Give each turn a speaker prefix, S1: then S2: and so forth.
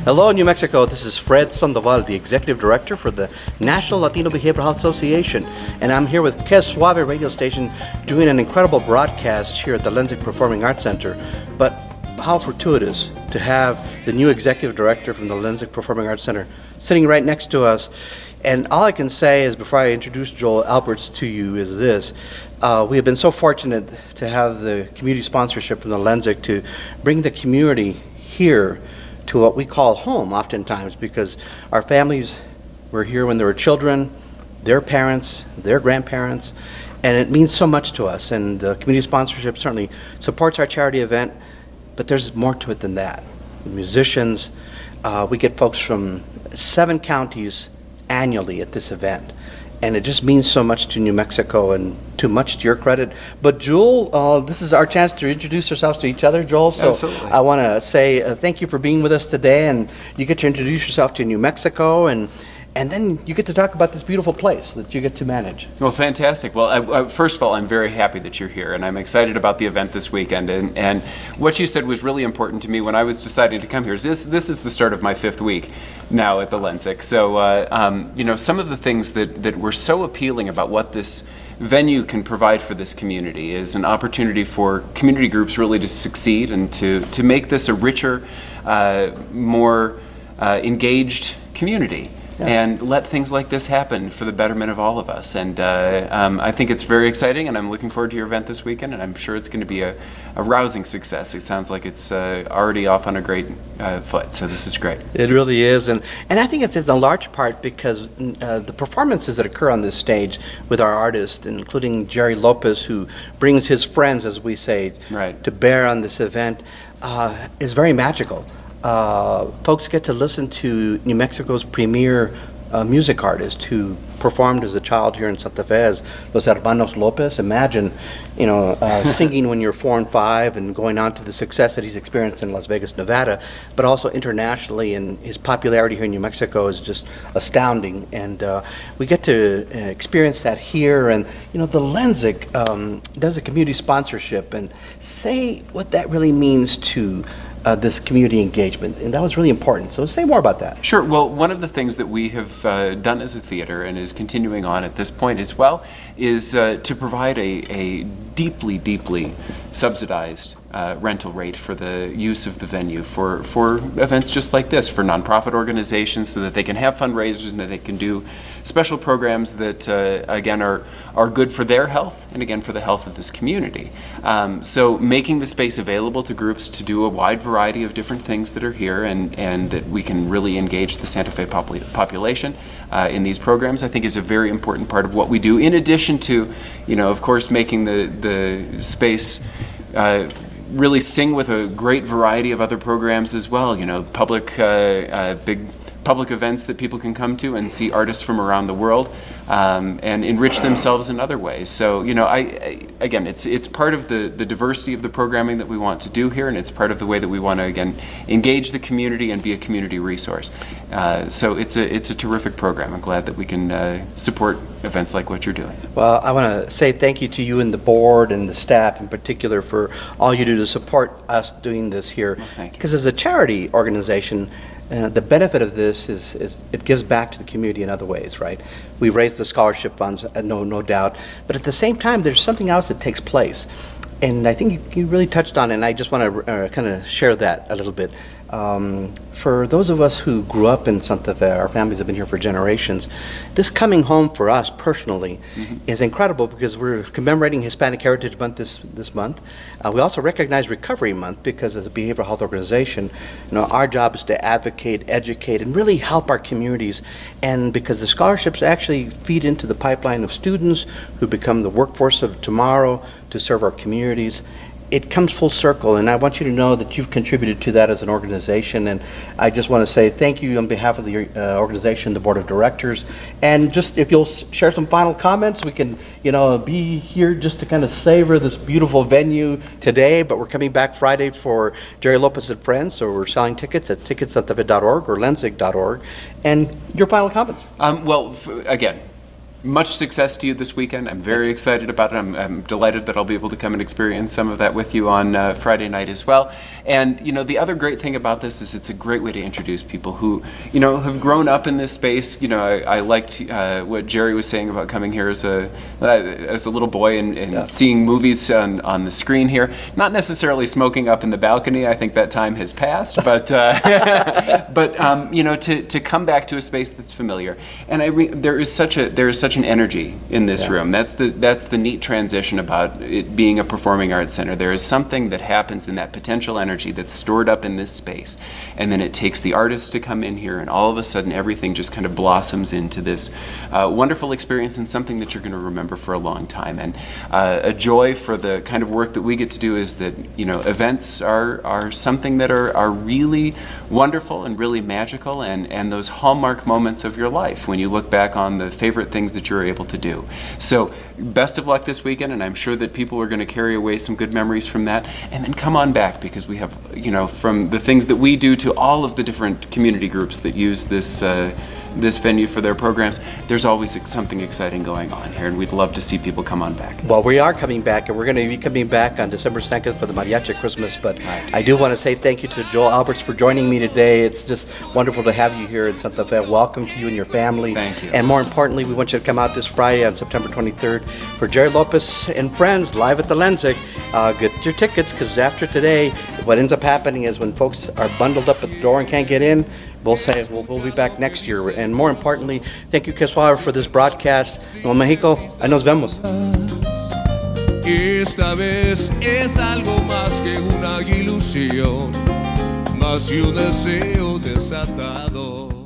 S1: Hello, New Mexico. This is Fred Sandoval, the Executive Director for the National Latino Behavioral Health Association, and I'm here with Que Suave radio station doing an incredible broadcast here at the Lensic Performing Arts Center. But how fortuitous to have the new Executive Director from the Lensic Performing Arts Center sitting right next to us. And all I can say is, before I introduce Joel Aalberts to you, is this. We have been so fortunate to have the community sponsorship from the Lensic to bring the community here to what we call home oftentimes, because our families were here when they were children, their parents, their grandparents, and it means so much to us. And the community sponsorship certainly supports our charity event, but there's more to it than that. The musicians, we get folks from 7 counties annually at this event, and it just means so much to New Mexico and too much to your credit. But Joel, this is our chance to introduce ourselves to each other, Joel. So
S2: Absolutely.
S1: I want to say thank you for being with us today, and you get to introduce yourself to New Mexico, and then you get to talk about this beautiful place that you get to manage.
S2: Well, fantastic. Well, first of all, I'm very happy that you're here, and I'm excited about the event this weekend. And what you said was really important to me when I was deciding to come here. This is the start of my 5th week now at the Lensic. So, some of the things that were so appealing about what this venue can provide for this community is an opportunity for community groups really to succeed and to make this a richer, more engaged community. Yeah. And let things like this happen for the betterment of all of us. And I think it's very exciting, and I'm looking forward to your event this weekend, and I'm sure it's going to be a rousing success. It sounds like it's already off on a great foot, so this is great.
S1: It really is, and I think it's in a large part because the performances that occur on this stage with our artists, including Jerry Lopez, who brings his friends, as we say,
S2: right,
S1: to bear on this event, is very magical. Folks get to listen to New Mexico's premier music artist who performed as a child here in Santa Fe as Los Hermanos Lopez. Imagine, singing when you're 4 and 5 and going on to the success that he's experienced in Las Vegas, Nevada, but also internationally, and his popularity here in New Mexico is just astounding. And we get to experience that here. And, the Lensic does a community sponsorship, and say what that really means to this community engagement, and that was really important. So say more about that.
S2: Sure. Well, one of the things that we have done as a theater and is continuing on at this point as well is to provide a deeply, deeply subsidized rental rate for the use of the venue for events just like this, for nonprofit organizations, so that they can have fundraisers and that they can do special programs that, again, are good for their health and, again, for the health of this community. So making the space available to groups to do a wide variety of different things that are here, and that we can really engage the Santa Fe population in these programs, I think is a very important part of what we do, in addition to, of course, making the space really sing with a great variety of other programs as well. Big public events that people can come to and see artists from around the world and enrich themselves in other ways. So, again, it's part of the diversity of the programming that we want to do here, and it's part of the way that we want to, again, engage the community and be a community resource. So it's a terrific program. I'm glad that we can support events like what you're doing.
S1: Well, I want to say thank you to you and the board and the staff in particular for all you do to support us doing this here.
S2: Well, thank you.
S1: Because as a charity organization, the benefit of this is it gives back to the community in other ways, right? We raise the scholarship funds, no doubt, but at the same time, there's something else that takes place. And I think you really touched on it, and I just want to kind of share that a little bit. For those of us who grew up in Santa Fe, our families have been here for generations, this coming home for us personally is incredible, because we're commemorating Hispanic Heritage Month this month. We also recognize Recovery Month, because as a behavioral health organization, our job is to advocate, educate, and really help our communities. And because the scholarships actually feed into the pipeline of students who become the workforce of tomorrow to serve our communities, it comes full circle, and I want you to know that you've contributed to that as an organization, and I just want to say thank you on behalf of the organization, the board of directors, and just if you'll share some final comments, we can be here just to kind of savor this beautiful venue today, but we're coming back Friday for Jerry Lopez and Friends, so we're selling tickets at ticketsantafe.org or lensic.org, and your final comments.
S2: Again, much success to you this weekend. I'm very excited about it. I'm delighted that I'll be able to come and experience some of that with you on Friday night as well. And, you know, the other great thing about this is it's a great way to introduce people who, you know, have grown up in this space. You know, I liked what Jerry was saying about coming here as a little boy and seeing movies on the screen here. Not necessarily smoking up in the balcony. I think that time has passed. But, you know, to come back to a space that's familiar. And there is such an energy in this room. That's the neat transition about it being a performing arts center. There is something that happens in that potential energy that's stored up in this space, and then it takes the artists to come in here, and all of a sudden everything just kind of blossoms into this wonderful experience and something that you're going to remember for a long time. And a joy for the kind of work that we get to do is that, you know, events are something that are really wonderful and really magical, and those hallmark moments of your life when you look back on the favorite things that you're able to do. So best of luck this weekend, and I'm sure that people are going to carry away some good memories from that. And then come on back, because we have, you know, from the things that we do to all of the different community groups that use this venue for their programs, there's always something exciting going on here, and we'd love to see people come on back.
S1: Well, we are coming back, and we're going to be coming back on December 2nd for the Mariachi Christmas, but I do want to say thank you to Joel Aalberts for joining me today. It's just wonderful to have you here in Santa Fe. Welcome to you and your family.
S2: Thank you.
S1: And more importantly, we want you to come out this Friday on September 23rd for Jerry Lopez and Friends live at the Lensic. Get your tickets, because after today, what ends up happening is when folks are bundled up at the door and can't get in, we'll say we'll be back next year. And more importantly, thank you, Keswawa, for this broadcast. Nuevo Mexico, ahí nos vemos.
S3: Esta vez es algo más que una ilusión, más que un deseo desatado.